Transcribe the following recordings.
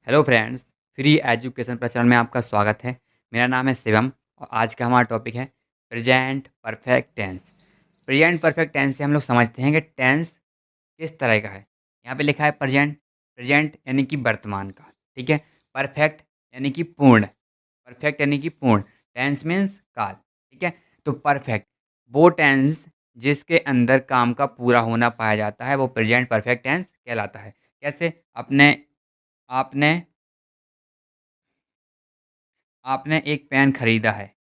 Hello friends. Free education प्रचलन में आपका स्वागत है। मेरा नाम है शिवम और आज का हमारा टॉपिक है present perfect tense. Present perfect tense से हम लोग समझते हैं कि टेंस किस तरह का है। यहाँ पे लिखा है प्रेजेंट। प्रेजेंट यानी कि वर्तमान का, ठीक है। परफेक्ट यानी कि पूर्ण। परफेक्ट यानी कि पूर्ण। टेंस मीन्स काल, ठीक है। तो परफेक्ट वो टेंस जिसके अंदर काम का पूरा होना पाया जाता है वो प्रेजेंट परफेक्ट टेंस कहलाता है। कैसे? अपने आपने आपने एक पेन खरीदा है।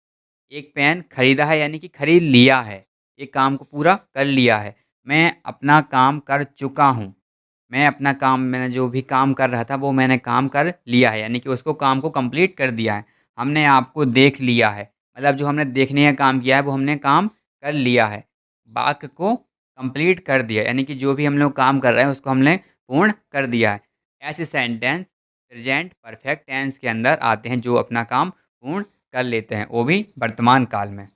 एक पेन खरीदा है यानी कि खरीद लिया है। एक काम को पूरा कर लिया है। मैं अपना काम कर चुका हूँ। मैंने जो भी काम कर रहा था वो मैंने काम कर लिया है, यानी कि उसको काम को कंप्लीट कर दिया है। हमने आपको देख लिया है, मतलब जो हमने देखने का काम किया है वो हमने काम कर लिया है। वाक्य को कंप्लीट कर दिया, यानी कि जो भी हम लोग काम कर रहे हैं उसको हमने पूर्ण कर दिया है। ऐसे सेंटेंस प्रेजेंट परफेक्ट टेंस के अंदर आते हैं जो अपना काम पूर्ण कर लेते हैं, वो भी वर्तमान काल में।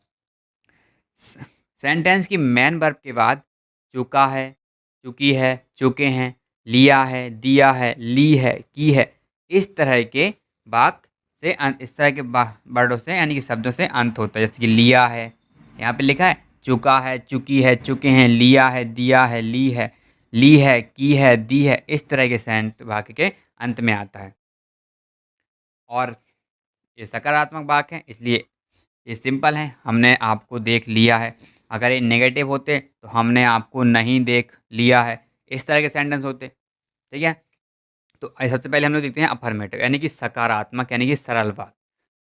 सेंटेंस की मेन वर्ब के बाद चुका है, चुकी है, चुके हैं, लिया है, दिया है, ली है, की है, इस तरह के वाक्य से इस तरह के वर्डों से यानी कि शब्दों से अंत होता है। जैसे कि लिया है, यहाँ पे लिखा है चुका है, चुकी है, चुके हैं, लिया है, दिया है, ली है, की है, दी है, इस तरह के सेंट वाक्य के अंत में आता है। और ये सकारात्मक वाक्य है, इसलिए ये सिंपल है, हमने आपको देख लिया है। अगर ये नेगेटिव होते तो हमने आपको नहीं देख लिया है, इस तरह के सेंटेंस होते, ठीक है। तो सबसे पहले हम लोग देखते हैं अफर्मेटिव यानी कि सकारात्मक यानी कि सरल बात।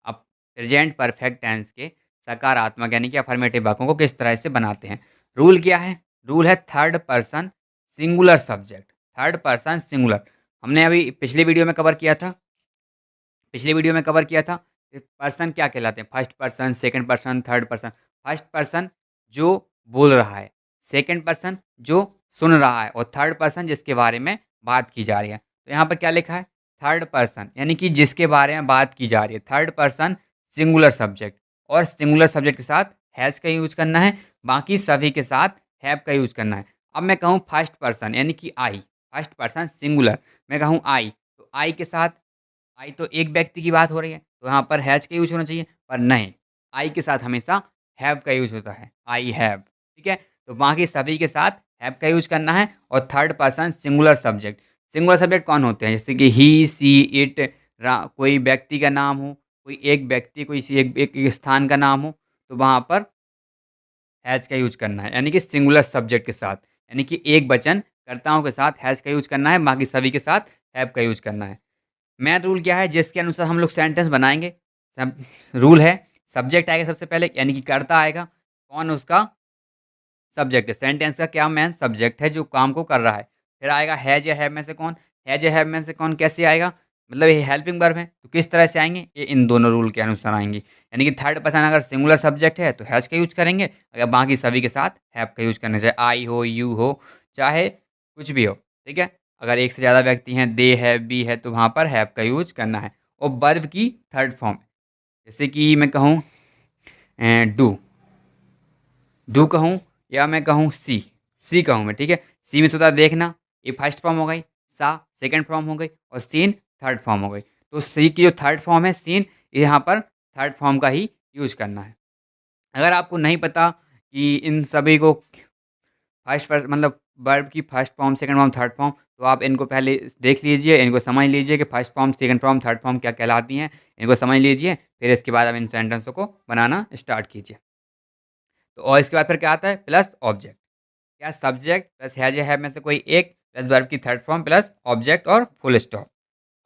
अब प्रेजेंट परफेक्ट टेंस के सकारात्मक यानी कि अफर्मेटिव वाक्यों को किस तरह से बनाते हैं। रूल क्या है? रूल है third person singular subject. Third person singular हमने अभी पिछले वीडियो में कवर किया था। पर्सन क्या कहलाते हैं? First person, second person, third person. First person जो बोल रहा है, सेकंड पर्सन जो सुन रहा है और थर्ड पर्सन जिसके बारे में बात की जा रही है। तो यहाँ पर क्या लिखा है? थर्ड पर्सन यानी कि जिसके बारे में बात की जा रही है। थर्ड पर्सन सिंगुलर सब्जेक्ट, और सिंगुलर सब्जेक्ट के साथ हैज़ का यूज करना है, बाकी सभी के साथ हैव का यूज करना है। अब मैं कहूँ फर्स्ट पर्सन यानी कि आई, फर्स्ट पर्सन सिंगुलर, मैं कहूँ आई, तो आई के साथ, आई तो एक व्यक्ति की बात हो रही है तो यहाँ पर हैज़ का यूज़ होना चाहिए, पर नहीं, आई के साथ हमेशा हैव का यूज़ होता है, आई हैव, ठीक है। तो बाकी सभी के साथ हैव का यूज़ करना है। और third person singular subject, singular subject कौन होते हैं? जैसे कि ही, सी, इट, कोई व्यक्ति का नाम हो, कोई एक व्यक्ति, कोई एक स्थान का नाम हो, तो वहाँ पर हैज़ का यूज़ करना है, यानी कि सिंगुलर सब्जेक्ट के साथ, यानी कि एक वचन कर्ताओं के साथ हैज़ का यूज़ करना है, बाकी सभी के साथ हैव का यूज़ करना है। मेन रूल क्या है जिसके अनुसार हम लोग सेंटेंस बनाएँगे? सब रूल है, सब्जेक्ट आएगा सबसे पहले, यानी कि कर्ता आएगा। कौन उसका? सब्जेक्ट है। सेंटेंस का क्या मेन सब्जेक्ट है जो काम को कर रहा है। फिर आएगा हैज़ या हैव में से कौन? हैज़ या हैव में से कौन कैसे आएगा? मतलब ये हेल्पिंग वर्ब है, तो किस तरह से आएँगे? ये इन दोनों रूल के अनुसार आएँगे। यानी कि थर्ड पर्सन अगर सिंगुलर सब्जेक्ट है तो हैज़ का यूज़ करेंगे, अगर बाकी सभी के साथ हैव का यूज़ करना, चाहे आई हो, यू हो, चाहे कुछ भी हो, ठीक है? अगर एक से ज़्यादा व्यक्ति हैं, दे है, वी है, तो वहाँ पर हैव का यूज़ करना है। और वर्ब की थर्ड फॉर्म, जैसे कि मैं कहूँ डू, डू कहूँ या मैं कहूँ सी कहूँ मैं, ठीक है। सी में से होता है देखना, ये फर्स्ट फॉर्म हो गई, सा सेकंड फॉर्म हो गई और सीन थर्ड फॉर्म हो गई। तो सी की जो थर्ड फॉर्म है सीन, यहाँ पर थर्ड फॉर्म का ही यूज़ करना है। अगर आपको नहीं पता कि इन सभी को फर्स्ट मतलब वर्ब की first form, second form, third form, तो आप इनको पहले देख लीजिए, इनको समझ लीजिए कि first form, second form, third form क्या कहलाती हैं, इनको समझ लीजिए, फिर इसके बाद आप इन सेंटेंसों को बनाना स्टार्ट कीजिए। तो और इसके बाद फिर क्या आता है? Plus object. क्या? सब्जेक्ट प्लस हैज़ या हैव में से कोई एक, प्लस वर्ब की थर्ड फॉर्म, प्लस ऑब्जेक्ट और फुल स्टॉप।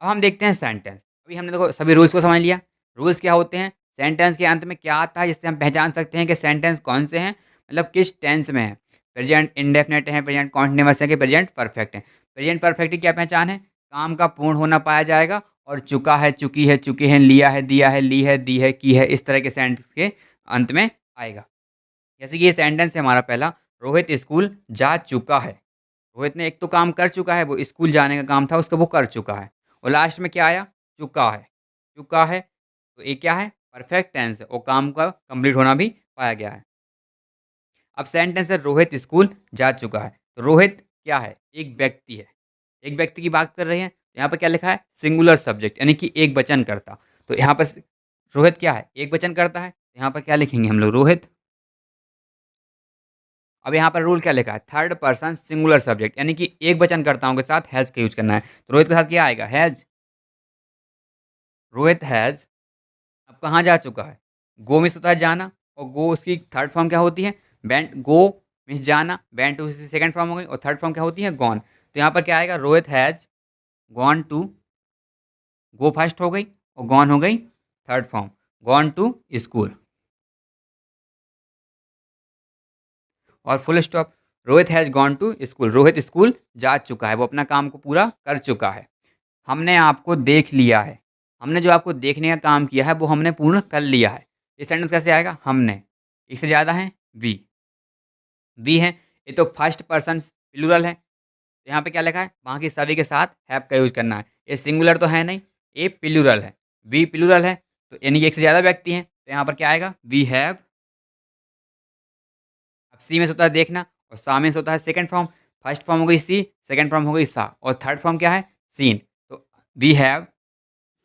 अब हम देखते हैं सेंटेंस। अभी हमने देखो सभी रूल्स को समझ लिया। रूल्स क्या होते हैं? सेंटेंस के अंत में क्या आता है जिससे हम पहचान सकते हैं कि सेंटेंस कौन से हैं, मतलब किस टेंस में है। प्रेजेंट इंडेफिनिट है, प्रेजेंट कॉन्टिन्यूअस है कि प्रेजेंट परफेक्ट है। प्रेजेंट परफेक्ट की क्या पहचान है? काम का पूर्ण होना पाया जाएगा और चुका है, चुकी है, चुके हैं, लिया है, दिया है, ली है, दी है, की है, इस तरह के सेंटेंस के अंत में आएगा। जैसे कि ये सेंटेंस है हमारा पहला, रोहित स्कूल जा चुका है। रोहित ने एक तो काम कर चुका है, वो स्कूल जाने का काम था उसका, वो कर चुका है। और लास्ट में क्या आया? चुका है। चुका है, तो ये क्या है? परफेक्ट टेंस है और काम का कंप्लीट होना भी पाया गया है। अब सेंटेंस है रोहित स्कूल जा चुका है। तो रोहित क्या है? एक व्यक्ति है। एक व्यक्ति की बात कर रहे हैं, यहाँ पर क्या लिखा है, सिंगुलर सब्जेक्ट यानी कि एक वचन करता। तो यहाँ पर रोहित क्या है, एक वचन करता है, यहाँ पर क्या लिखेंगे हम लोग, रोहित। अब यहाँ पर रूल क्या लिखा है, थर्ड पर्सन सिंगुलर सब्जेक्ट यानी कि एक वचनकर्ताओं के साथ हैज़ का यूज करना है। तो रोहित के साथ क्या आएगा, हैज़। रोहित हैज़ अब कहाँ जा चुका है, गो मीन्स होता है जाना, और गो उसकी थर्ड फॉर्म क्या होती है, वेंट। गो मीन्स जाना, वेंट उसकी सेकंड फॉर्म हो गई, और थर्ड फॉर्म क्या होती है, गॉन। तो यहाँ पर क्या आएगा, Rohit has gone to, go first हो गई और गॉन हो गई third form, gone to school. और full stop, Rohit has gone to school, Rohit school जा चुका है, वो अपना काम को पूरा कर चुका है। हमने आपको देख लिया है, हमने जो आपको देखने का काम किया है वो हमने पूर्ण कर लिया है। ये सेंटेंस कैसे आएगा, हमने, इससे ज़्यादा है वी है, ये तो फर्स्ट पर्सन प्लूरल है। तो यहाँ पे क्या लिखा है, बाकी सभी के साथ हैव का यूज करना है। ये सिंगुलर तो है नहीं, ये प्लूरल है, वी प्लूरल है, तो यानी कि एक से ज़्यादा व्यक्ति हैं। तो यहाँ पर क्या आएगा, वी हैव। अब सी में से होता है देखना, और सा में से होता है सेकंड फॉर्म। फर्स्ट फॉर्म हो गई सी, सेकंड फॉर्म हो गई सा, और थर्ड फॉर्म क्या है, सीन। तो we have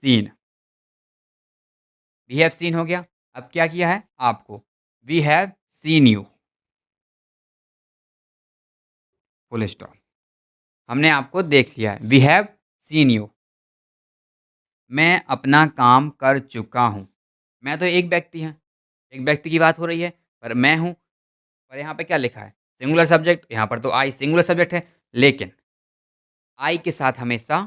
seen, we have seen हो गया। अब क्या किया है आपको, we have seen you, full stop. हमने आपको देख लिया है, वी हैव सीन यू। मैं अपना काम कर चुका हूँ। मैं तो एक व्यक्ति है, एक व्यक्ति की बात हो रही है, पर मैं हूँ। पर यहाँ पे क्या लिखा है, सिंगुलर सब्जेक्ट, यहाँ पर तो आई सिंगुलर सब्जेक्ट है, लेकिन आई के साथ हमेशा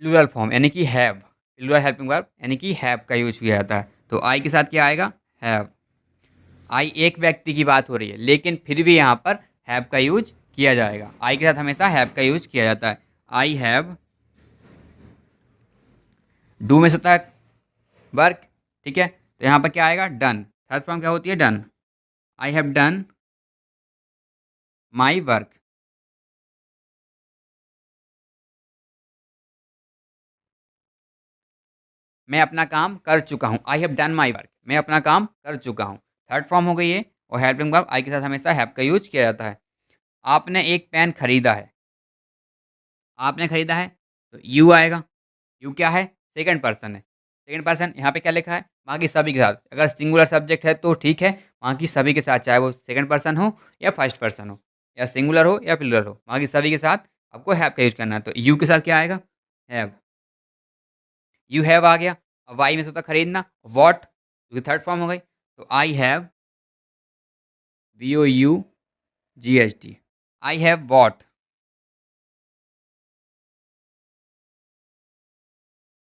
प्लूरल फॉर्म यानी कि हैव, प्लूरल हेल्पिंग वर्ब यानी कि हैव का यूज किया जाता है। तो आई के साथ क्या आएगा, हैव। आई एक व्यक्ति की बात हो रही है, लेकिन फिर भी यहाँ पर हैव का यूज किया जाएगा। आई के साथ हमेशा हैव का यूज किया जाता है। आई हैव, डू में से होता है वर्क, ठीक है, तो यहाँ पर क्या आएगा, डन। थर्ड फॉर्म क्या होती है, done. I have done my work. मैं अपना काम कर चुका हूँ, आई हैव डन माई वर्क, मैं अपना काम कर चुका हूँ। थर्ड फॉर्म हो गई है, और हेल्पिंग वर्ब आई के साथ हमेशा हैव का यूज किया जाता है। आपने एक पेन खरीदा है, आपने खरीदा है, तो यू आएगा। यू क्या है, सेकंड पर्सन है, सेकंड पर्सन। यहाँ पे क्या लिखा है, बाकी सभी के साथ। अगर सिंगुलर सब्जेक्ट है तो ठीक है, बाकी सभी के साथ, चाहे वो सेकंड पर्सन हो या फर्स्ट पर्सन हो, या सिंगुलर हो या प्लूरल हो, बाकी सभी के साथ आपको हैव का यूज करना है। तो यू के साथ क्या आएगा, हैव। यू हैव आ गया। अब वाई में से होता खरीदना, वॉट क्योंकि थर्ड फॉर्म हो गई, तो I have, VOUGHT, I have bought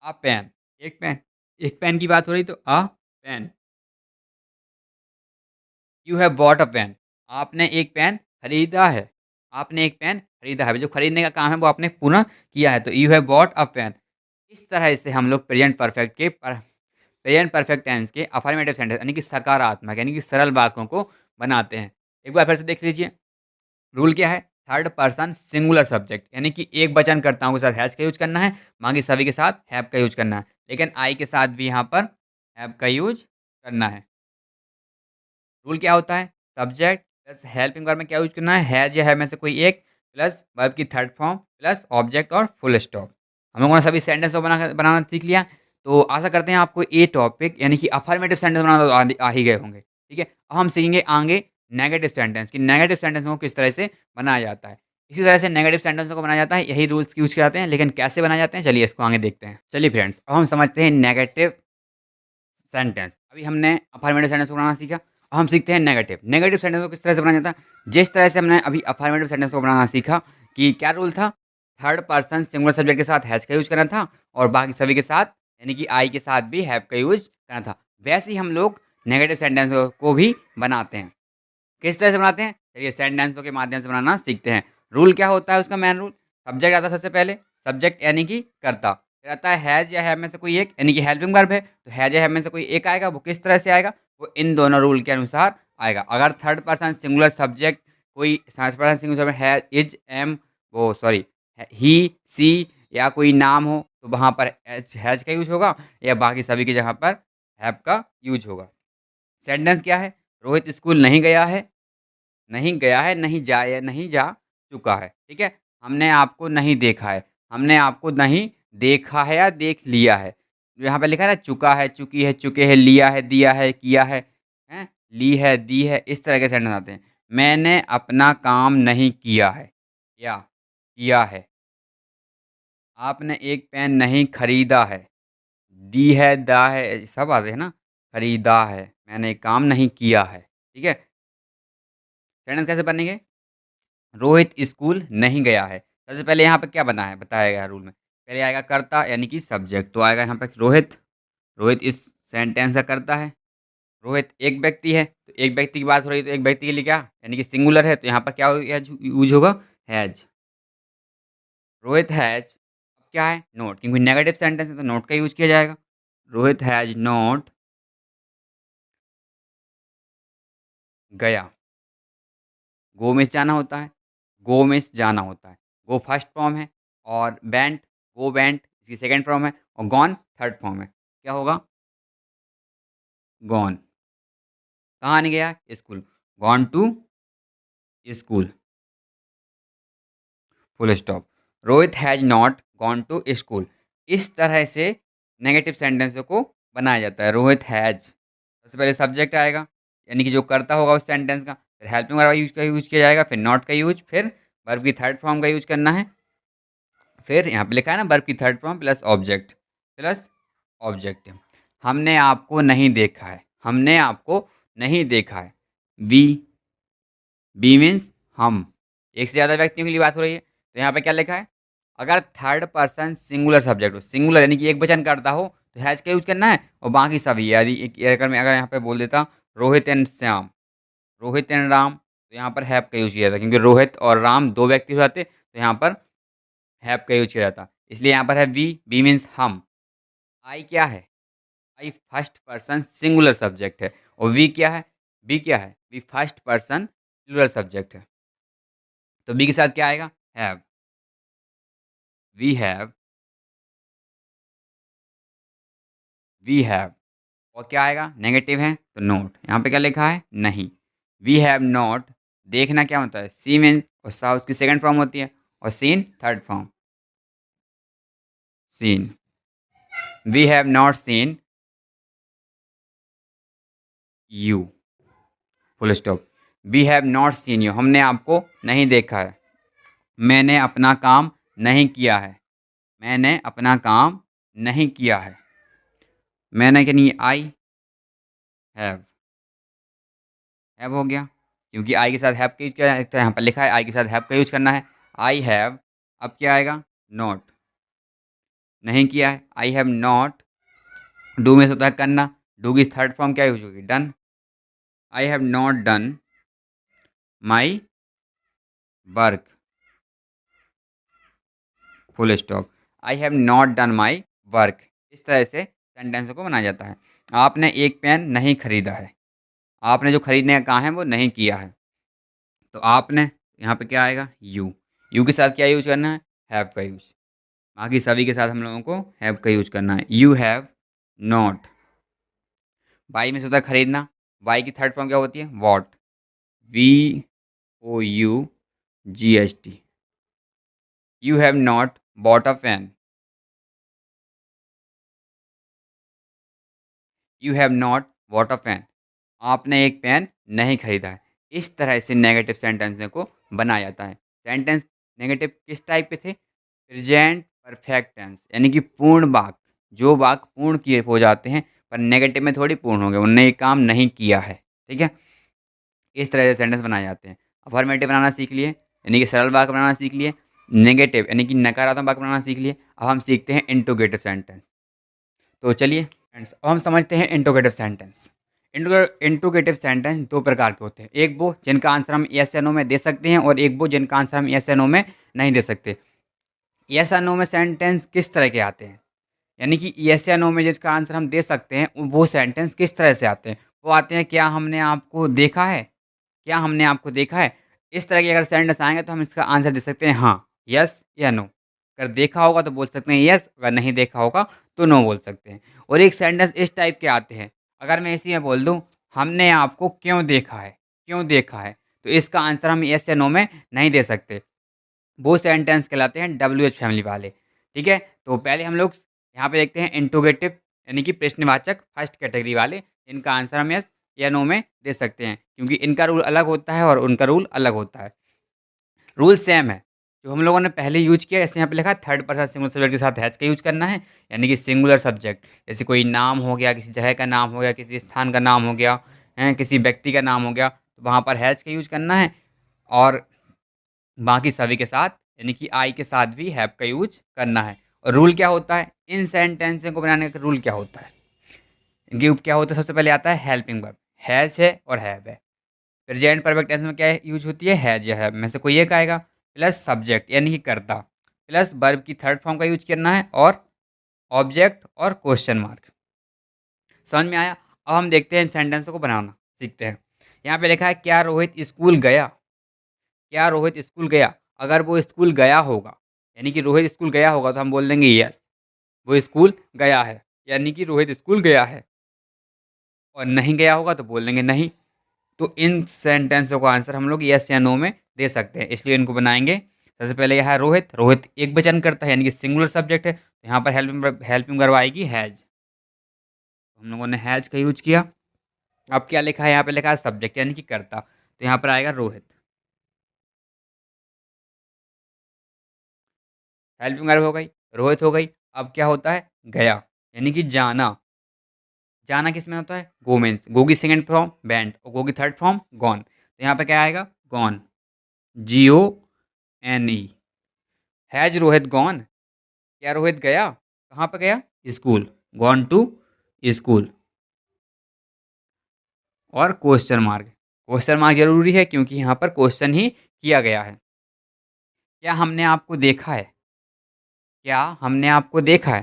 a pen. एक पेन, एक पेन की बात हो रही तो a pen. You have bought a pen, आपने एक पेन खरीदा है, आपने एक पेन खरीदा है, जो खरीदने का काम है वो आपने पूरा किया है। तो you have bought a pen. इस तरह से हम लोग प्रेजेंट परफेक्ट के प्रेजेंट परफेक्ट टेंस के अफर्मेटिव सेंटेंस यानी कि सकारात्मक यानी कि सरल वाक्यों को बनाते हैं। एक बार फिर से देख लीजिए, रूल क्या है, थर्ड पर्सन सिंगुलर सब्जेक्ट यानी कि एक वचनकर्ताओं के साथ हैज का यूज करना है, बाकी सभी के साथ हैव का यूज करना है, लेकिन आई के साथ भी यहाँ पर हैव का यूज करना है। रूल क्या होता है, सब्जेक्ट प्लस हेल्पिंग वर्ब में क्या यूज करना है, हैज या है में से कोई एक, प्लस वर्ब की थर्ड फॉर्म, प्लस ऑब्जेक्ट और फुल स्टॉप। हम लोगों ने सभी सेंटेंस को बनाना सीख लिया। तो आशा करते हैं आपको ये टॉपिक यानी कि अफर्मेटिव सेंटेंस बनाना तो आ ही गए होंगे, ठीक है। अब हम सीखेंगे आगे नेगेटिव सेंटेंस कि नेगेटिव सेंटेंस को किस तरह से बनाया जाता है। इसी तरह से नेगेटिव सेंटेंसों को बनाया जाता है, यही रूल्स यूज किए जाते हैं, लेकिन कैसे बनाए जाते हैं चलिए इसको आगे देखते हैं। चलिए फ्रेंड्स, अब हम समझते हैं नेगेटिव सेंटेंस। अभी हमने अफर्मेटिव सेंटेंस को बनाना सीखा, अब हम सीखते हैं नेगेटिव। नेगेटिव सेंटेंस को किस तरह से बनाया जाता है, जिस तरह से हमने अभी अफर्मेटिव सेंटेंस को बनाना सीखा कि क्या रूल था, थर्ड पर्सन सिंगुलर सब्जेक्ट के साथ हैज का यूज करना था, और बाकी सभी के साथ यानी कि आई के साथ भी हैव का यूज करना था। वैसे ही हम लोग नेगेटिव सेंटेंस को भी बनाते हैं। किस तरह से बनाते हैं, चलिए सेंटेंसों के माध्यम से बनाना सीखते हैं। रूल क्या होता है उसका, मेन रूल, सब्जेक्ट आता है सबसे पहले, सब्जेक्ट यानी कि कर्ता, फिर आता है हैज या हैव में से कोई एक यानी कि हेल्पिंग वर्ब है, तो हैज या हैव में से कोई एक आएगा, वो किस तरह से आएगा, वो इन दोनों रूल के अनुसार आएगा। अगर थर्ड पर्सन सिंगुलर सब्जेक्ट कोई थर्ड पर्सन सिंगुलर है, इज, एम, वो सॉरी ही, सी या कोई नाम हो, तो वहाँ पर हैज का यूज होगा, या बाकी सभी की जगह पर हैव का यूज होगा। सेंटेंस क्या है, रोहित स्कूल नहीं गया है, नहीं गया है, नहीं जा चुका है, ठीक है। हमने आपको नहीं देखा है, हमने आपको नहीं देखा है या देख लिया है। यहाँ पे लिखा है ना चुका है, चुकी है, चुके हैं, लिया है, दिया है, किया है, हैं? ली है, दी है, इस तरह के सेंटेंस आते हैं। मैंने अपना काम नहीं किया है या किया है। आपने एक पेन नहीं खरीदा है। दी है, दा है, सब आते हैं ना। खरीदा है, मैंने काम नहीं किया है। ठीक है? सेंटेंस कैसे बनेंगे? रोहित स्कूल नहीं गया है। सबसे पहले यहाँ पे क्या बना है, बताया गया है रूल में। पहले आएगा कर्ता यानी कि सब्जेक्ट, तो आएगा यहाँ पे रोहित। रोहित इस सेंटेंस का कर्ता है। रोहित एक व्यक्ति है, तो एक व्यक्ति की बात हो रही है, तो एक व्यक्ति के लिए क्या यानी कि सिंगुलर है, तो यहाँ पर क्या यूज होगा? हैज़। रोहित हैज़ अब क्या है? नोट, क्योंकि नेगेटिव सेंटेंस है तो नोट का यूज़ किया जाएगा। रोहित हैज़ नॉट गया। गो में जाना होता है, गो में जाना होता है। गो फर्स्ट फॉर्म है और वेंट, गो वेंट इसकी सेकंड फॉर्म है और गॉन थर्ड फॉर्म है। क्या होगा? गॉन। कहाँ नहीं गया? School. Gone to school, full stop. Rohit has not gone to school. इस तरह से नेगेटिव सेंटेंसों को बनाया जाता है। रोहित हैज़, सबसे पहले सब्जेक्ट आएगा यानी कि जो करता होगा उस सेंटेंस का, फिर हेल्पिंग वर्ब यूज़ किया जाएगा, फिर नॉट का यूज़, फिर वर्ब की थर्ड फॉर्म का यूज़ करना है। फिर यहाँ पे लिखा है ना वर्ब की third form plus object, plus objective. हमने आपको नहीं देखा है। हमने आपको नहीं देखा है। वी, बी मीन्स हम, एक से ज़्यादा व्यक्तियों के लिए बात हो रही है। तो यहाँ पे क्या लिखा है? अगर थर्ड पर्सन सिंगुलर सब्जेक्ट हो, सिंगुलर यानी कि एक वचन करता हो, तो हैज़ का यूज़ करना है और बाकी सभी। यदि अगर मैं यहाँ पे बोल देता रोहित एंड श्याम, रोहित एंड राम, तो यहाँ पर हैव का यूज़ किया जाता, क्योंकि रोहित और राम दो व्यक्ति हो जाते, तो यहाँ पर हैव का यूज़ किया जाता। इसलिए यहाँ पर है वी, बी मीन्स हम। आई क्या है? I first person singular subject है और वी क्या है? बी क्या है? We first person plural subject है। तो बी के साथ क्या आएगा? Have. We have, we have. और क्या आएगा? नेगेटिव है तो नोट। यहाँ पे क्या लिखा है? नहीं। वी हैव नॉट, देखना क्या होता है? सी मीन, और सा उसकी सेकंड फॉर्म होती है और seen third form, seen. We have not seen you, full stop. We have not seen you, हमने आपको नहीं देखा है। मैंने अपना काम नहीं किया है। मैंने अपना काम नहीं किया है। मैंने क्या नहीं, आई हैव, हैव हो गया, क्योंकि आई के साथ हैव का यूज़ किया है, तो यहाँ पर लिखा है आई के साथ हैव का यूज़ करना है। आई हैव, अब क्या आएगा? नॉट, नहीं किया है। आई हैव नॉट, डू में से होता है करना, डू की थर्ड फॉर्म क्या यूज होगी? Done. I have not done my work, full stop. I have not done my work. इस तरह से सेंटेंसों को बनाया जाता है। आपने एक पेन नहीं खरीदा है। आपने जो खरीदने का कहा है वो नहीं किया है, तो आपने यहाँ पे क्या आएगा? यू। यू के साथ क्या यूज करना है? हैव का यूज। बाकी सभी के साथ हम लोगों को हैव का यूज करना है। यू हैव नॉट, बाई में से होता है खरीदना, बाई की थर्ड फॉर्म क्या होती है? Bought, B O U G H T. You have not bought a pen. You have not bought a pen, आपने एक पेन नहीं खरीदा है। इस तरह से नेगेटिव सेंटेंस को बनाया जाता है। सेंटेंस नेगेटिव किस टाइप के थे? प्रेजेंट परफेक्ट टेंस, यानी कि पूर्ण वाक्य, जो वाक्य पूर्ण किए हो जाते हैं पर नेगेटिव में थोड़ी पूर्ण हो गए, उनने ये काम नहीं किया है। ठीक है? इस तरह से सेंटेंस बनाए जाते हैं। अफर्मेटिव बनाना सीख लिए, यानी कि सरल वाक्य बनाना सीख लिए। नेगेटिव यानी कि नकारात्मक वाक्य बनाना सीख लिए। अब हम सीखते हैं इंटरोगेटिव सेंटेंस। तो चलिए फ्रेंड्स, अब हम समझते हैं इंटरोगेटिव सेंटेंस। इंटरोगेटिव सेंटेंस दो प्रकार के होते हैं। एक वो जिनका आंसर हम यस या नो में दे सकते हैं और एक वो जिनका आंसर हम यस या नो में नहीं दे सकते। यस या नो में सेंटेंस किस तरह के आते हैं, यानी कि यस या नो में जिसका आंसर हम दे सकते हैं वो सेंटेंस किस तरह से आते हैं? वो आते हैं क्या हमने आपको देखा है? क्या हमने आपको देखा है? इस तरह के अगर सेंटेंस आएँगे तो हम इसका आंसर दे सकते हैं हाँ, यस या नो। अगर देखा होगा तो बोल सकते हैं यस, अगर नहीं देखा होगा तो नो बोल सकते हैं। और एक सेंटेंस इस टाइप के आते हैं, अगर मैं इसी में बोल दूँ हमने आपको क्यों देखा है? क्यों देखा है? तो इसका आंसर हम यस या नो में नहीं दे सकते। वो सेंटेंस कहलाते हैं डब्ल्यूएच फैमिली वाले। ठीक है? तो पहले हम लोग यहाँ पे देखते हैं इंट्रोगेटिव यानी कि प्रश्नवाचक फर्स्ट कैटेगरी वाले, इनका आंसर हम यस या नो में दे सकते हैं, क्योंकि इनका रूल अलग होता है और उनका रूल अलग होता है। रूल सेम है, जो हम लोगों ने पहले यूज़ किया, जैसे यहाँ पे लिखा है थर्ड पर्सन सिंगुलर सब्जेक्ट के साथ हैज़ का यूज़ करना है, यानी कि सिंगुलर सब्जेक्ट। जैसे कोई नाम हो गया, किसी जगह का नाम हो गया, किसी स्थान का नाम हो गया, किसी व्यक्ति का नाम हो गया, तो वहाँ पर हैज़ का यूज़ करना है। और बाकी सभी के साथ यानी कि आई के साथ भी हैव का यूज़ करना है। और रूल क्या होता है? इन सेंटेंस को बनाने का रूल क्या होता है? गिव क्या होता है? सबसे पहले आता है हेल्पिंग वर्ब, हैज़ है और हैव है। प्रेजेंट परफेक्ट टेंस में क्या यूज होती है? हैज या हैव में से कोई एक आएगा, प्लस सब्जेक्ट यानी कि कर्ता, प्लस वर्ब की थर्ड फॉर्म का यूज करना है, और ऑब्जेक्ट और क्वेश्चन मार्क। समझ में आया? अब हम देखते हैं इन सेंटेंसों को बनाना सीखते हैं। यहाँ पे लिखा है क्या रोहित स्कूल गया? क्या रोहित स्कूल गया? अगर वो स्कूल गया होगा, यानी कि रोहित स्कूल गया होगा, तो हम बोल देंगे यस, वो स्कूल गया है, यानी कि रोहित स्कूल गया है। और नहीं गया होगा तो बोल देंगे नहीं। तो इन सेंटेंसों का आंसर हम लोग यस या नो में दे सकते हैं, इसलिए इनको बनाएंगे। सबसे पहले यह है रोहित, रोहित एक वचन करता है यानी कि सिंगुलर सब्जेक्ट है, तो यहाँ पर हेल्पिंग वर्ब आएगी हैज, तो हम लोगों ने हैज का यूज किया। अब क्या लिखा है? यहाँ पे लिखा है सब्जेक्ट यानी कि कर्ता, तो यहाँ पर आएगा रोहित। हेल्पिंग वर्ब हो गई, रोहित हो गई। अब क्या होता है? गया, यानी कि जाना। जाना किस में होता है? गो में। गो की सेकंड फॉर्म वेंट और गो की थर्ड फॉर्म गॉन, तो यहाँ पे क्या आएगा? Gone, GONE। Has Rohit gone? क्या रोहित गया? कहाँ पर गया? School, gone to school. और क्वेश्चन मार्क, क्वेश्चन मार्क जरूरी है क्योंकि यहाँ पर क्वेश्चन ही किया गया है। क्या हमने आपको देखा है? क्या हमने आपको देखा है?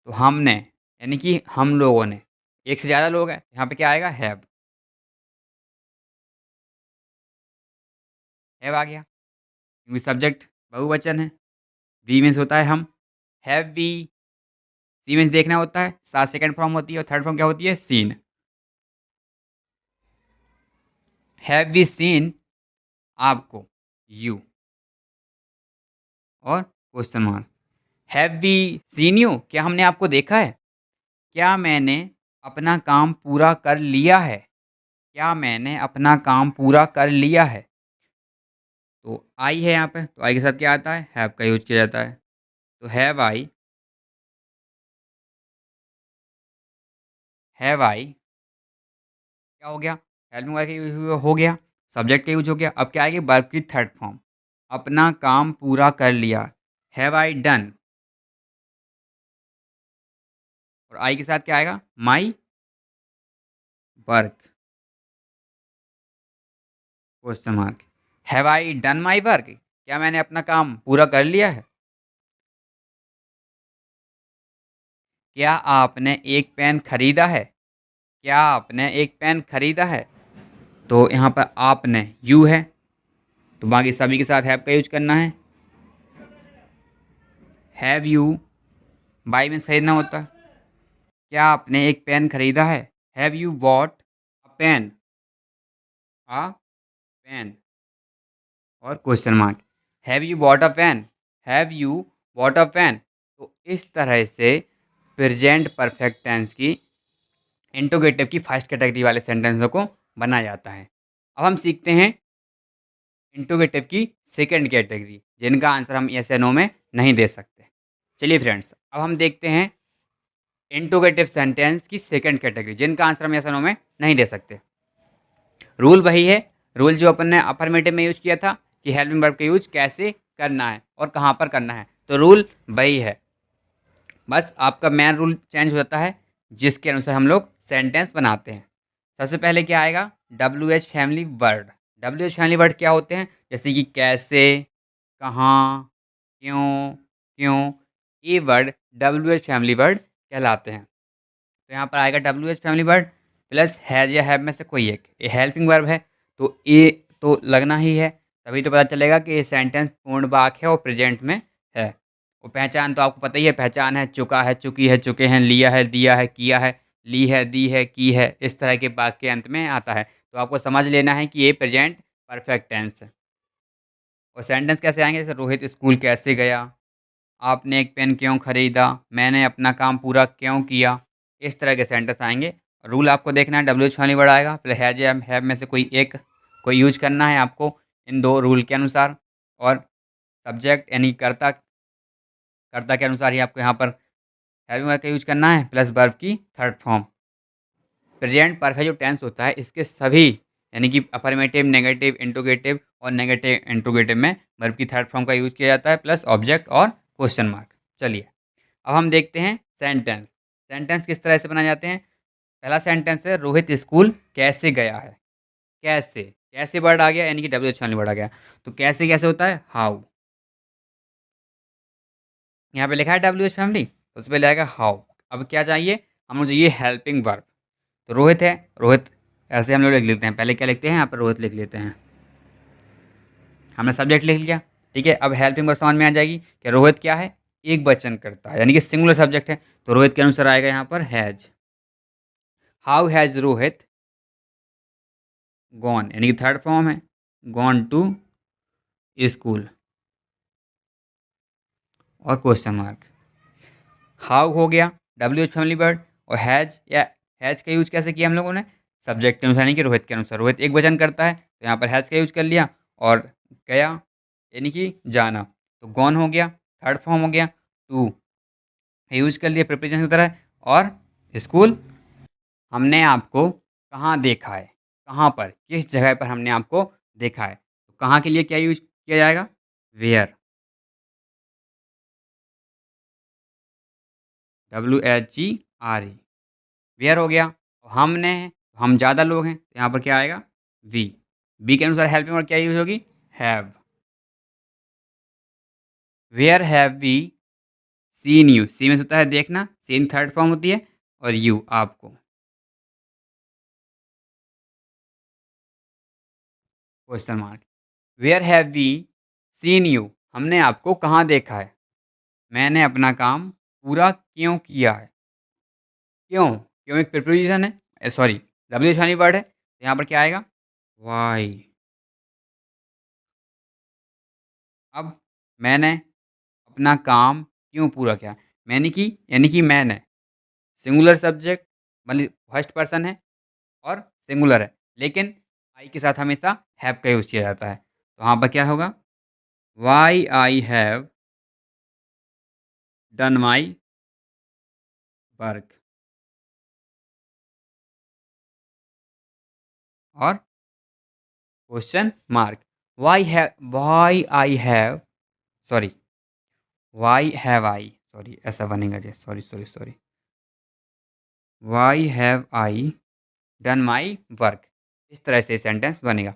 तो हमने यानी कि हम लोगों ने, एक से ज़्यादा लोग हैं, यहाँ पे क्या आएगा? हैव आ गया, क्योंकि सब्जेक्ट बहुवचन है। वी मीन्स होता है हम, हैव वी। सी मीन्स देखना होता है, साथ सेकंड फॉर्म होती है, और थर्ड फॉर्म क्या होती है? सीन। हैव वी सीन आपको, यू, और question mark. Have we seen you? क्या हमने आपको देखा है? क्या मैंने अपना काम पूरा कर लिया है? क्या मैंने अपना काम पूरा कर लिया है? तो आई है यहाँ पे, तो आई के साथ क्या आता है? हैव का यूज किया जाता है। तो हैव आई क्या हो गया? हेल्पिंग वर्ब का यूज हो गया, सब्जेक्ट का यूज हो गया। अब क्या आएगी? वर्ब की थर्ड फॉर्म, अपना काम पूरा कर लिया, हैव आई डन। और आई के साथ क्या आएगा? My work, question mark. Have I done my work? क्या मैंने अपना काम पूरा कर लिया है? क्या आपने एक पेन खरीदा है? क्या आपने एक पेन खरीदा है? तो यहाँ पर आपने यू है, तो बाकी सभी के साथ हैव का यूज करना है। हैव यू, बाई मीन्स खरीदना होता है। क्या आपने एक पेन खरीदा है? Have you bought a pen, a pen, और question mark. Have you bought a pen? Have you bought a pen? तो इस तरह से प्रेजेंट परफेक्ट टेंस की इंट्रोगेटिव की फर्स्ट कैटेगरी वाले सेंटेंसों को बनाया जाता है। अब हम सीखते हैं इंट्रोगेटिव की सेकंड कैटेगरी, जिनका आंसर हम यस या नो में नहीं दे सकते। चलिए फ्रेंड्स, अब हम देखते हैं इंट्रोगेटिव सेंटेंस की सेकंड कैटेगरी, जिनका आंसर हम यस या नो में नहीं दे सकते। रूल वही है, रूल जो अपन ने अफर्मेटिव में यूज किया था कि हेल्पिंग वर्ब का यूज कैसे करना है और कहाँ पर करना है, तो रूल वही है। बस आपका मेन रूल चेंज हो जाता है, जिसके अनुसार हम लोग सेंटेंस बनाते हैं। सबसे पहले क्या आएगा? WH family word. WH family word क्या होते हैं? जैसे कि कैसे, कहाँ, क्यों, क्यों, ये वर्ड WH फैमिली वर्ड कहलाते हैं। तो यहाँ पर आएगा WH family word plus has या हैव में से कोई एक। ये हेल्पिंग वर्ब है, तो ये तो लगना ही है, तभी तो पता चलेगा कि ये सेंटेंस पूर्ण वाक्य है और प्रेजेंट में है। और पहचान तो आपको पता ही है, पहचान है चुका है, चुकी है, चुके हैं, लिया है, दिया है, किया है, ली है, दी है, की है, इस तरह के वाक्य के अंत में आता है। तो आपको समझ लेना है कि ये प्रेजेंट परफेक्ट टेंस है। और सेंटेंस कैसे आएंगे? जैसे रोहित स्कूल कैसे गया, आपने एक पेन क्यों खरीदा, मैंने अपना काम पूरा क्यों किया, इस तरह के सेंटेंस आएंगे। रूल आपको देखना है, डब्ल्यू वाली वर्ड आएगा, फिर हैज या हैव में से कोई एक कोई यूज करना है आपको इन दो रूल के अनुसार, और सब्जेक्ट यानी कर्ता कर्ता के अनुसार ही आपको यहाँ पर हैविंग वर्ब का यूज करना है, प्लस वर्ब की थर्ड फॉर्म। प्रेजेंट परफेक्ट जो टेंस होता है इसके सभी यानी कि अफर्मेटिव, नेगेटिव, इंट्रोगेटिव और नेगेटिव इंट्रोगेटिव में वर्ब की थर्ड फॉर्म का यूज़ किया जाता है, प्लस ऑब्जेक्ट और क्वेश्चन मार्क। चलिए अब हम देखते हैं सेंटेंस। सेंटेंस किस तरह से बनाए जाते हैं। पहला सेंटेंस है रोहित स्कूल कैसे गया है। कैसे, कैसे वर्ड आ गया यानी कि डब्ल्यू एच वाली वर्ड आ गया। तो कैसे कैसे होता है, हाउ। यहाँ पे लिखा है डब्ल्यू एच फैमिली, तो उस पर लिखा हाउ। अब क्या चाहिए, हम मुझे ये हेल्पिंग वर्ब। तो रोहित है, रोहित ऐसे हम लोग लिख लेते हैं। पहले क्या लिखते हैं, यहाँ पर रोहित लिख लेते हैं। हमने सब्जेक्ट लिख लिया, ठीक है। अब हेल्पिंग वर्ब समझ में आ जाएगी कि रोहित क्या है, एक वचन करता है यानी कि सिंगुलर सब्जेक्ट है, तो रोहित के अनुसार आएगा यहाँ पर has. How has Rohit gone यानी कि थर्ड फॉर्म है, गॉन टू स्कूल और क्वेश्चन मार्क। हाउ हो गया डब्ल्यू एच फैमिली वर्ड, और हैज या हैज का यूज कैसे किया हम लोगों ने, सब्जेक्ट के अनुसार यानी कि रोहित के अनुसार। रोहित एक वचन करता है तो यहाँ पर हैज का यूज कर लिया, और गया यानी कि जाना, तो गॉन हो गया, थर्ड फॉर्म हो गया। टू यूज कर लिया प्रिपरेशन की तरह, और स्कूल हमने आपको कहाँ देखा है, कहाँ पर, किस जगह पर हमने आपको देखा है। तो कहाँ के लिए क्या यूज किया जाएगा, वेयर, WHERE, वेयर हो गया। हमने, हम ज़्यादा लोग हैं, तो यहाँ पर क्या आएगा, वी। वी के अनुसार हेल्पिंग वर्ब क्या यूज होगी, have. Where have we seen you, see में से होता है देखना, सीन थर्ड फॉर्म होती है, और यू आपको। Question mark, where have we seen you, हमने आपको कहाँ देखा है। मैंने अपना काम पूरा क्यों किया है। क्यों, क्यों एक प्रिपोजिशन है, सॉरी डब्ल्यू एच वाली वर्ड है, तो यहाँ पर क्या आएगा, वाई। अब मैंने अपना काम क्यों पूरा किया, मैंने की यानी कि मैंने, सिंगुलर सब्जेक्ट मतलब फर्स्ट पर्सन है और सिंगुलर है, लेकिन आई के साथ हमेशा हैव का यूज़ किया जाता है। तो यहाँ पर क्या होगा, why I have done my work, और question mark, why I have, sorry why have I, sorry ऐसा बनेगा जी, sorry sorry sorry, why have I done my work, इस तरह से सेंटेंस बनेगा।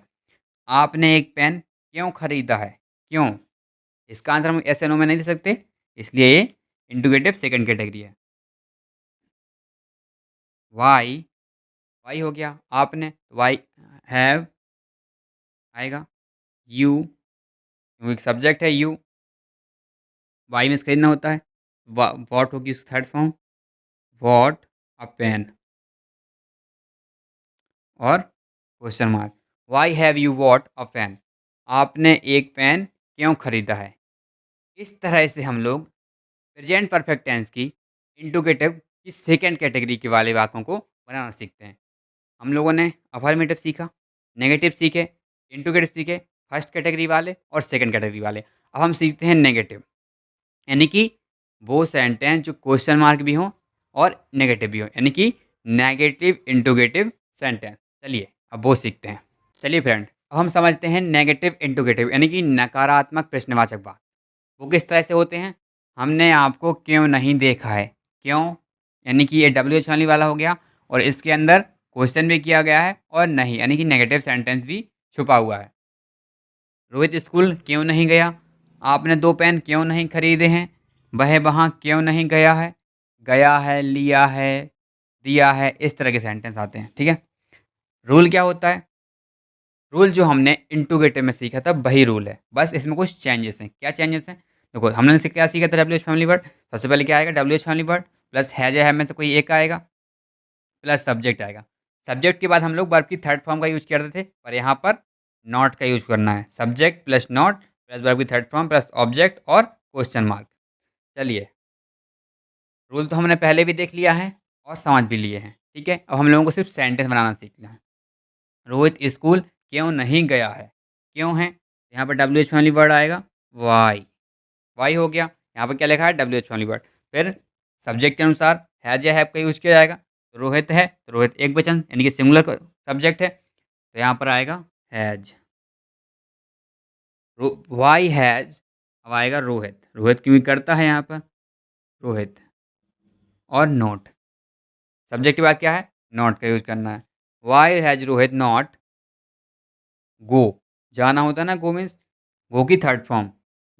आपने एक पेन क्यों खरीदा है, क्यों, इसका आंसर हम ऐसे नो में नहीं दे सकते, इसलिए ये इंटीग्रेटिव सेकंड कैटेगरी है। वाई, वाई हो गया आपने, वाई हैव आएगा, यू क्योंकि सब्जेक्ट है यू, वाई में से खरीदना होता है, वॉट होगी उसकी third form, bought a pen, और question mark, why have you bought a pen, आपने एक पेन क्यों खरीदा है। इस तरह से हम लोग प्रेजेंट परफेक्ट टेंस की इंट्रोगेटिव की सेकेंड कैटेगरी के वाले वाक्यों को बनाना सीखते हैं। हम लोगों ने अफर्मेटिव सीखा, नेगेटिव सीखे, इंट्रोगेटिव सीखे, फर्स्ट कैटेगरी वाले और सेकंड कैटेगरी वाले। अब हम सीखते हैं नेगेटिव, यानी कि वो सेंटेंस जो क्वेश्चन मार्क भी हो और नेगेटिव भी हो, यानी कि नेगेटिव इंट्रोगेटिव सेंटेंस। चलिए अब वो सीखते हैं। चलिए फ्रेंड, अब हम समझते हैं नेगेटिव इंट्रोगेटिव यानी कि नकारात्मक प्रश्नवाचक वाक्य। वो किस तरह से होते हैं, हमने आपको क्यों नहीं देखा है, क्यों यानी कि ये डब्ल्यू एच वाला हो गया, और इसके अंदर क्वेश्चन भी किया गया है, और नहीं यानी कि नेगेटिव सेंटेंस भी छुपा हुआ है। रोहित स्कूल क्यों नहीं गया, आपने दो पेन क्यों नहीं खरीदे हैं, वह वहाँ क्यों नहीं गया है, लिया है, दिया है, इस तरह के सेंटेंस आते हैं, ठीक है। रूल क्या होता है, रूल जो हमने इंट्रोगेटिव में सीखा था वही रूल है, बस इसमें कुछ चेंजेस हैं। क्या चेंजेस हैं, देखो हमने क्या सीखा था, डब्ल्यू एच फैमिली वर्ड, सबसे पहले क्या आएगा, W H family word plus has या हैव में से कोई एक आएगा, प्लस सब्जेक्ट आएगा। सब्जेक्ट के बाद हम लोग वर्ब की थर्ड फॉर्म का यूज करते थे, पर यहाँ पर नॉट का यूज करना है, subject plus not plus verb की थर्ड फॉर्म प्लस ऑब्जेक्ट और क्वेश्चन मार्क। चलिए, रूल तो हमने पहले भी देख लिया है और समझ भी लिए हैं, ठीक है? अब हम लोगों को सिर्फ सेंटेंस बनाना सीखना है। रोहित स्कूल क्यों नहीं गया है? क्यों है? यहाँ पर डब्ल्यूएच वाली वर्ड आएगा व्हाई। व्हाई हो गया। यहाँ पर क्या लिखा है? डब्ल्यूएच वाली वर्ड। फिर सब्जेक्ट के अनुसार हैज़ या हैव का यूज़ किया जाएगा। तो रोहित है, तो रोहित एक वचन यानी कि सिंगुलर सब्जेक्ट है, तो यहाँ पर आएगा हैज़। व्हाई हैज़ अब आएगा रोहित। रोहित क्यों करता है यहाँ पर? रोहित और नॉट। सब्जेक्ट के बाद क्या है? नॉट का यूज़ करना है। Why has Rohit not go. जाना होता है ना, गो मीन्स गो की third form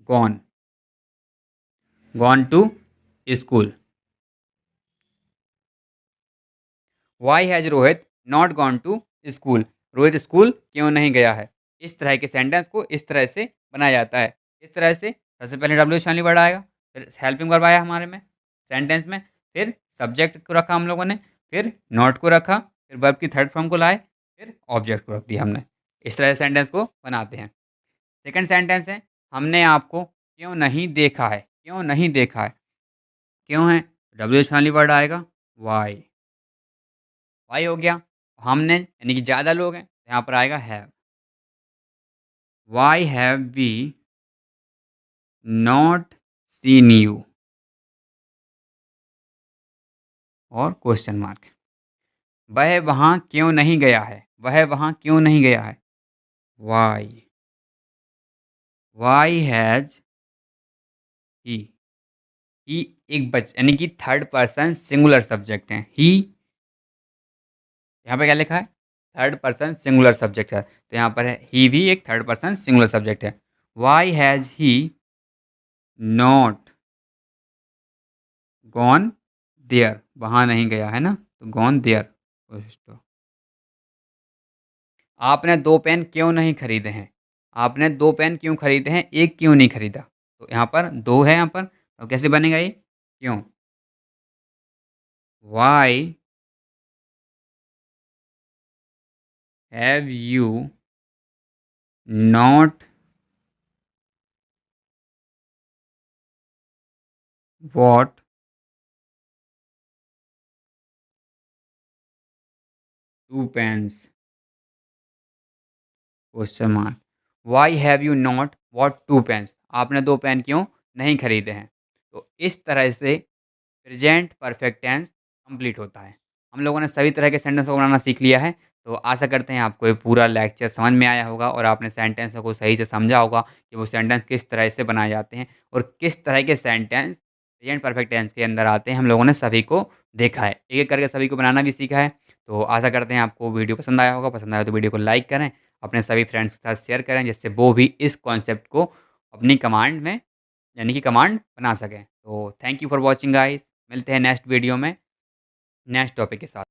gone. Gone to school. Why has Rohit not gone to school. Rohit school क्यों नहीं गया है? इस तरह के सेंटेंस को इस तरह से बनाया जाता है। इस तरह से सबसे पहले डब्ल्यू एच वाली वर्ड आएगा, फिर हेल्पिंग वर्ब आया हमारे में सेंटेंस में, फिर सब्जेक्ट को रखा हम लोगों ने, फिर नॉट को रखा, फिर वर्ब की थर्ड फॉर्म को लाए, फिर ऑब्जेक्ट को रख दिया हमने। इस तरह से सेंटेंस को बनाते हैं। सेकंड सेंटेंस है, हमने आपको क्यों नहीं देखा है? क्यों नहीं देखा है? क्यों है? डब्ल्यू एच वाली वर्ड आएगा वाई। वाई हो गया। हमने यानी कि ज़्यादा लोग हैं, यहाँ पर आएगा have. Why have we not seen you और क्वेश्चन मार्क। वह वहाँ क्यों नहीं गया है? वह वहाँ क्यों नहीं गया है? वाई। Why has he. ही एक बच यानी कि थर्ड पर्सन सिंगुलर सब्जेक्ट है। ही यहाँ पे क्या लिखा है? थर्ड पर्सन सिंगुलर सब्जेक्ट है, तो यहाँ पर है ही भी एक थर्ड पर्सन सिंगुलर सब्जेक्ट है। Why has he not gone there. वहाँ नहीं गया है ना, तो गॉन देयर। आपने 2 पेन क्यों नहीं खरीदे हैं? आपने 2 पेन क्यों खरीदे हैं? 1 क्यों नहीं खरीदा? तो यहाँ पर 2 है यहाँ पर, तो कैसे बनेगा ये? क्यों? Why have you not bought 2 pens? Question mark. Why have you not bought 2 pens? आपने 2 पेन क्यों नहीं खरीदे हैं? तो इस तरह से प्रेजेंट परफेक्ट टेंस कंप्लीट होता है। हम लोगों ने सभी तरह के सेंटेंस को बनाना सीख लिया है, तो आशा करते हैं आपको ये पूरा लेक्चर समझ में आया होगा और आपने सेंटेंस को सही से समझा होगा कि वो सेंटेंस किस तरह से बनाए जाते हैं और किस तरह के सेंटेंस प्रेजेंट परफेक्ट टेंस के अंदर आते हैं। हम लोगों ने सभी को देखा है, एक-एक करके सभी को बनाना भी सीखा है। तो आशा करते हैं आपको वीडियो पसंद आया होगा। पसंद आया तो वीडियो को लाइक करें, अपने सभी फ्रेंड्स के साथ शेयर करें, जिससे वो भी इस कॉन्सेप्ट को अपनी कमांड में यानी कि कमांड बना सकें। तो thank you for watching guys. मिलते हैं नेक्स्ट वीडियो में नेक्स्ट टॉपिक के साथ।